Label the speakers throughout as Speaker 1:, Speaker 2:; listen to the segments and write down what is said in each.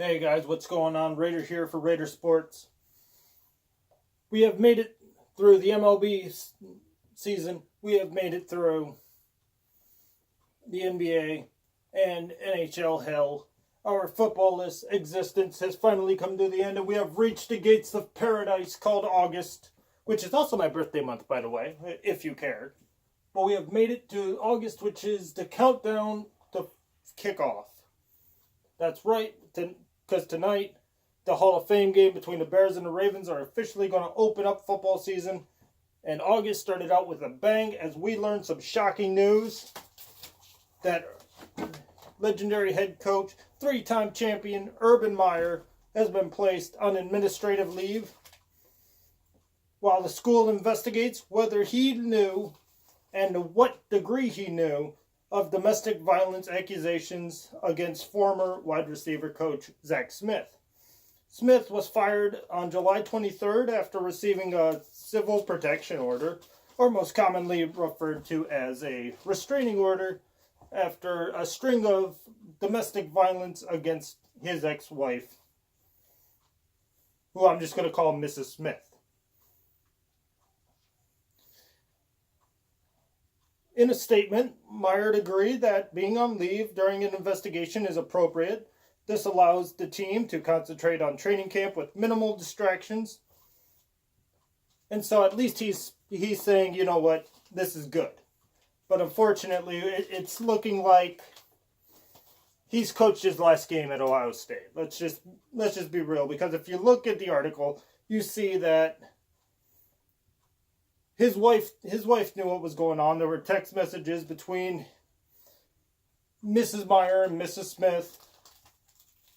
Speaker 1: Hey guys, what's going on? Rayder here for Rayder Sports. We have made it through the MLB season. We have made it through the NBA and NHL hell. Our footballless existence has finally come to the end, and we have reached the gates of paradise called August, which is also my birthday month, by the way, if you cared. But we have made it to August, which is the countdown to kickoff. That's right, because tonight, the Hall of Fame game between the Bears and the Ravens are officially going to open up football season. And August started out with a bang as we learned some shocking news that legendary head coach, three-time champion Urban Meyer has been placed on administrative leave while the school investigates whether he knew and to what degree he knew of domestic violence accusations against former wide receiver coach Zach Smith. Smith was fired on July 23rd after receiving a civil protection order, or most commonly referred to as a restraining order, after a string of domestic violence against his ex-wife, who I'm just going to call Mrs. Smith. In a statement, Meyer agreed that being on leave during an investigation is appropriate. This allows the team to concentrate on training camp with minimal distractions. And so at least he's saying, you know what, this is good. But unfortunately, it's looking like he's coached his last game at Ohio State. Let's just be real, because if you look at the article, you see that his wife knew what was going on. There were text messages between Mrs. Meyer and Mrs. Smith.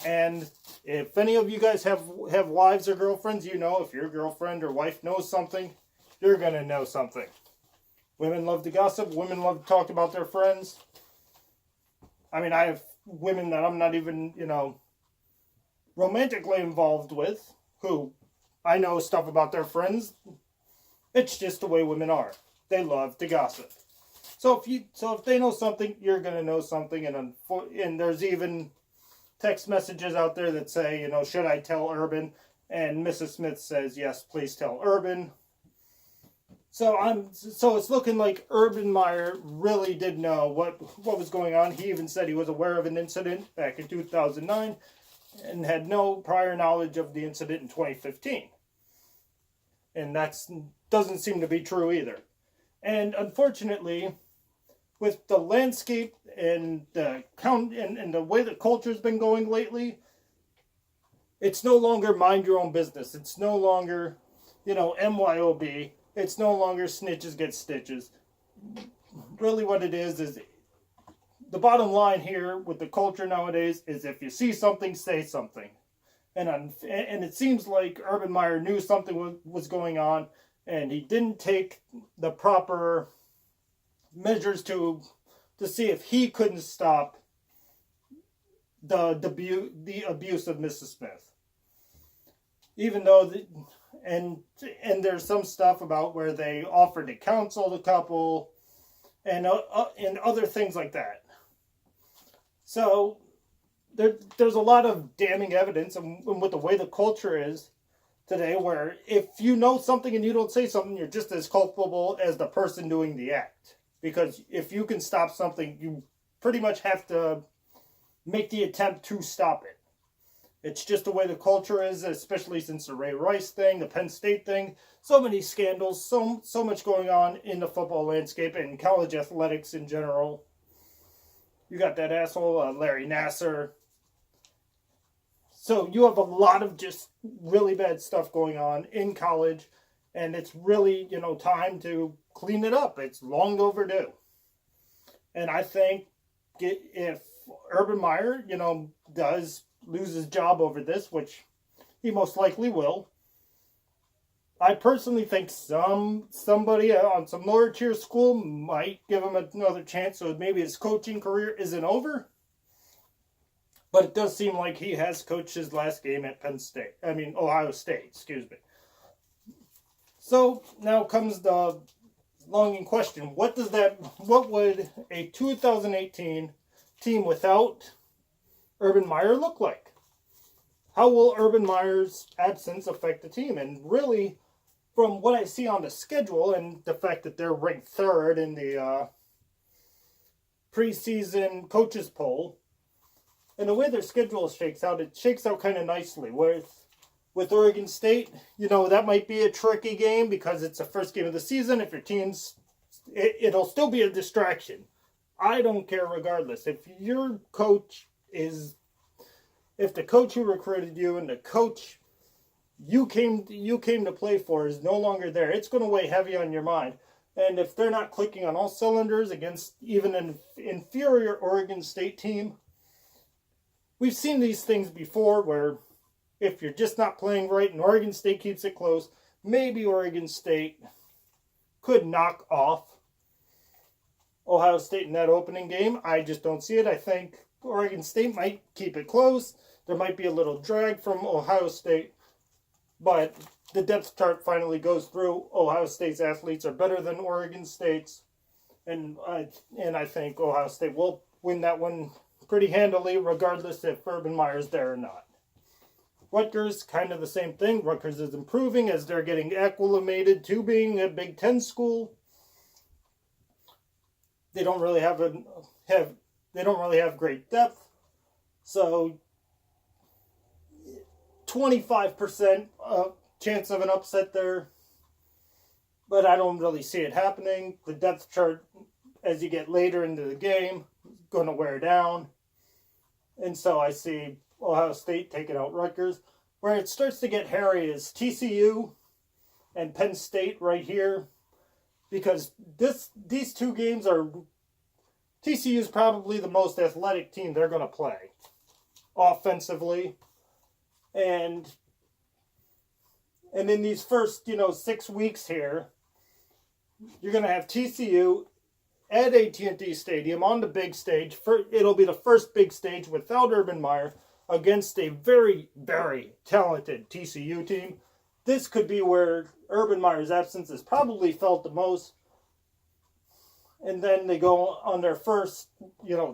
Speaker 1: And if any of you guys have wives or girlfriends, you know if your girlfriend or wife knows something, you're going to know something. Women love to gossip. Women love to talk about their friends. I mean, I have women that I'm not even, romantically involved with, who I know stuff about their friends. It's just the way women are. They love to gossip. So if they know something, you're going to know something. And there's even text messages out there that say, should I tell Urban? And Mrs. Smith says, yes, please tell Urban. So it's looking like Urban Meyer really did know what was going on. He even said he was aware of an incident back in 2009 and had no prior knowledge of the incident in 2015. And that doesn't seem to be true either. And unfortunately, with the landscape and the way the culture's been going lately, it's no longer mind your own business. It's no longer, MYOB. It's no longer snitches get stitches. Really what it is the bottom line here with the culture nowadays is if you see something, say something. And it seems like Urban Meyer knew something was going on, and he didn't take the proper measures to see if he couldn't stop the abuse of Mrs. Smith. Even though and there's some stuff about where they offered to counsel the couple and other things like that. So there's a lot of damning evidence, and with the way the culture is today, where if you know something and you don't say something, you're just as culpable as the person doing the act. Because if you can stop something, you pretty much have to make the attempt to stop it. It's just the way the culture is, especially since the Ray Rice thing, the Penn State thing, so many scandals, so much going on in the football landscape and college athletics in general. You got that asshole Larry Nassar. So you have a lot of just really bad stuff going on in college, and it's really, time to clean it up. It's long overdue. And I think if Urban Meyer, does lose his job over this, which he most likely will, I personally think somebody on some lower tier school might give him another chance, so maybe his coaching career isn't over. But it does seem like he has coached his last game at Ohio State, excuse me. So now comes the longing question. What would a 2018 team without Urban Meyer look like? how will Urban Meyer's absence affect the team? And really, from what I see on the schedule and the fact that they're ranked third in the preseason coaches poll, and the way their schedule shakes out, it shakes out kind of nicely. With Oregon State, that might be a tricky game because it's the first game of the season. If your team's, it'll still be a distraction. I don't care regardless. If the coach who recruited you and the coach you came to play for is no longer there, it's going to weigh heavy on your mind. And if they're not clicking on all cylinders against even an inferior Oregon State team, we've seen these things before where if you're just not playing right and Oregon State keeps it close, maybe Oregon State could knock off Ohio State in that opening game. I just don't see it. I think Oregon State might keep it close. There might be a little drag from Ohio State, but the depth chart finally goes through. Ohio State's athletes are better than Oregon State's, and I think Ohio State will win that one pretty handily, regardless if Urban Meyer's there or not. Rutgers, kind of the same thing. Rutgers is improving as they're getting acclimated to being a Big Ten school. They don't really have great depth, so 25% chance of an upset there, but I don't really see it happening. The depth chart, as you get later into the game, is going to wear down, and so I see Ohio State taking out Rutgers. Where it starts to get hairy is TCU and Penn State right here, because these two games are, TCU is probably the most athletic team they're going to play offensively, and in these first 6 weeks here, you're going to have TCU at AT&T Stadium on the big stage. It'll be the first big stage without Urban Meyer against a very, very talented TCU team. This could be where Urban Meyer's absence is probably felt the most. And then they go on their first,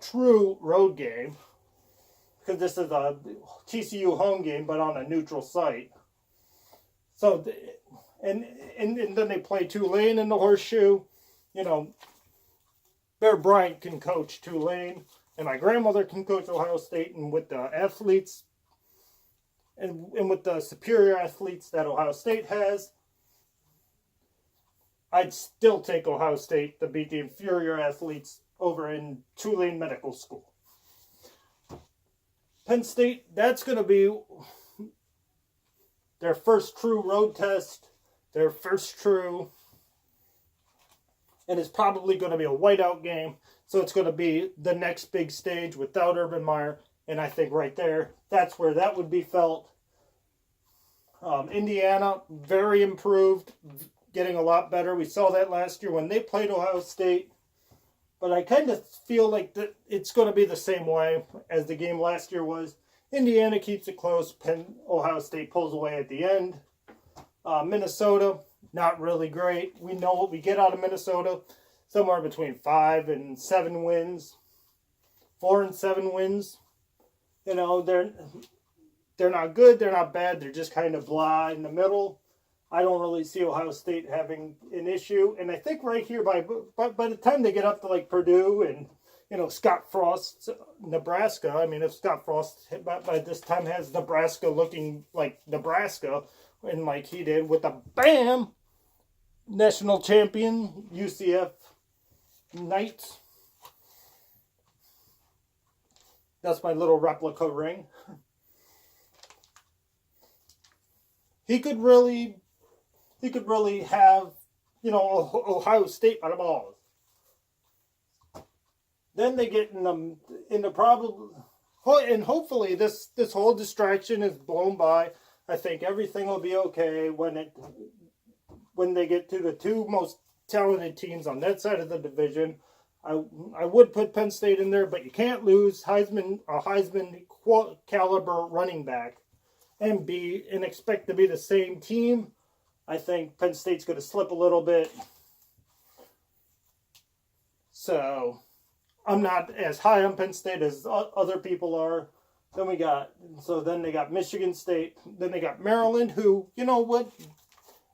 Speaker 1: true road game, because this is a TCU home game, but on a neutral site. So, and then they play Tulane in the Horseshoe. Bear Bryant can coach Tulane, and my grandmother can coach Ohio State, and with the athletes and with the superior athletes that Ohio State has, I'd still take Ohio State to beat the inferior athletes over in Tulane Medical School. Penn State, that's going to be their first true road test, and it's probably going to be a whiteout game. So it's going to be the next big stage without Urban Meyer. And I think right there, that's where that would be felt. Indiana, very improved, getting a lot better. We saw that last year when they played Ohio State. But I kind of feel like that it's going to be the same way as the game last year was. Indiana keeps it close. Ohio State pulls away at the end. Minnesota, not really great. We know what we get out of Minnesota. Somewhere between 5 and 7 wins. 4 and 7 wins. They're not good, they're not bad, they're just kind of blah in the middle. I don't really see Ohio State having an issue. And I think right here, by the time they get up to like Purdue and Scott Frost's Nebraska, I mean, if Scott Frost by this time has Nebraska looking like Nebraska, and like he did with the BAM! National champion UCF Knights. That's my little replica ring. He could really have, Ohio State by the balls. Then they get into probably, and hopefully this whole distraction is blown by. I think everything will be okay when they get to the two most talented teams on that side of the division. I would put Penn State in there, but you can't lose a Heisman caliber running back and expect to be the same team. I think Penn State's going to slip a little bit. So I'm not as high on Penn State as other people are. Then they got Michigan State. Then they got Maryland, who, you know what?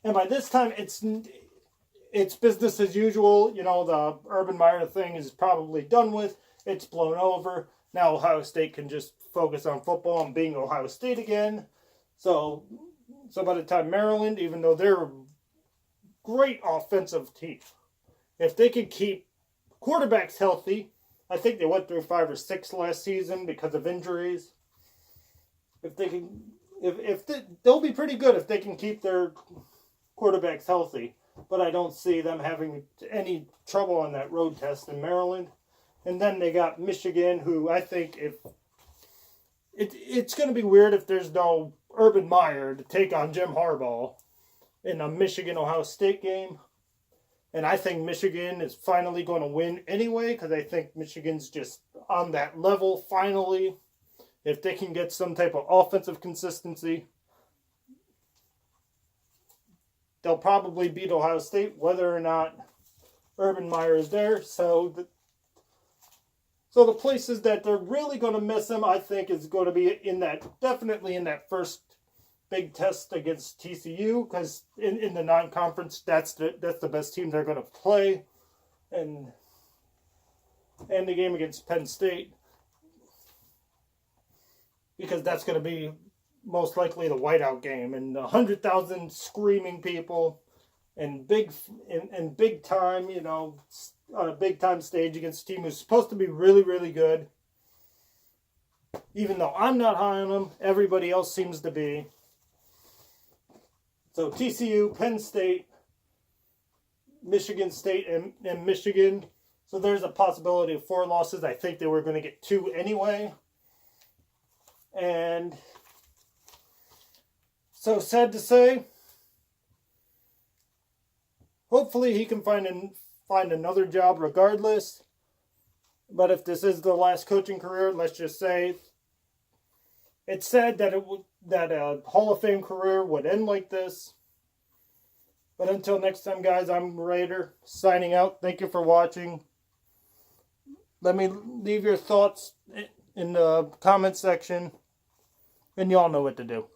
Speaker 1: And by this time, it's business as usual. You know, the Urban Meyer thing is probably done with. It's blown over. Now Ohio State can just focus on football and being Ohio State again. So by the time Maryland, even though they're a great offensive team, if they can keep quarterbacks healthy, I think they went through 5 or 6 last season because of injuries. They'll be pretty good if they can keep their quarterbacks healthy. But I don't see them having any trouble on that road test in Maryland. And then they got Michigan, who I think it's going to be weird if there's no Urban Meyer to take on Jim Harbaugh in a Michigan-Ohio State game. And I think Michigan is finally going to win anyway, because I think Michigan's just on that level finally. If they can get some type of offensive consistency, they'll probably beat Ohio State, whether or not Urban Meyer is there. So the places that they're really going to miss him, I think, is going to be definitely in that first big test against TCU, because in the non-conference, that's the best team they're going to play, and the game against Penn State, because that's going to be most likely the whiteout game, and 100,000 screaming people, and big time, you know, on a big time stage against a team who's supposed to be really, really good. Even though I'm not high on them, everybody else seems to be. So TCU, Penn State, Michigan State, and Michigan. So there's a possibility of 4 losses. I think they were going to get 2 anyway. And so sad to say, hopefully he can find another job regardless. But if this is the last coaching career, let's just say it's sad that a Hall of Fame career would end like this. But until next time, guys, I'm Rayder, signing out. Thank you for watching. Let me leave your thoughts in the comment section, and y'all know what to do.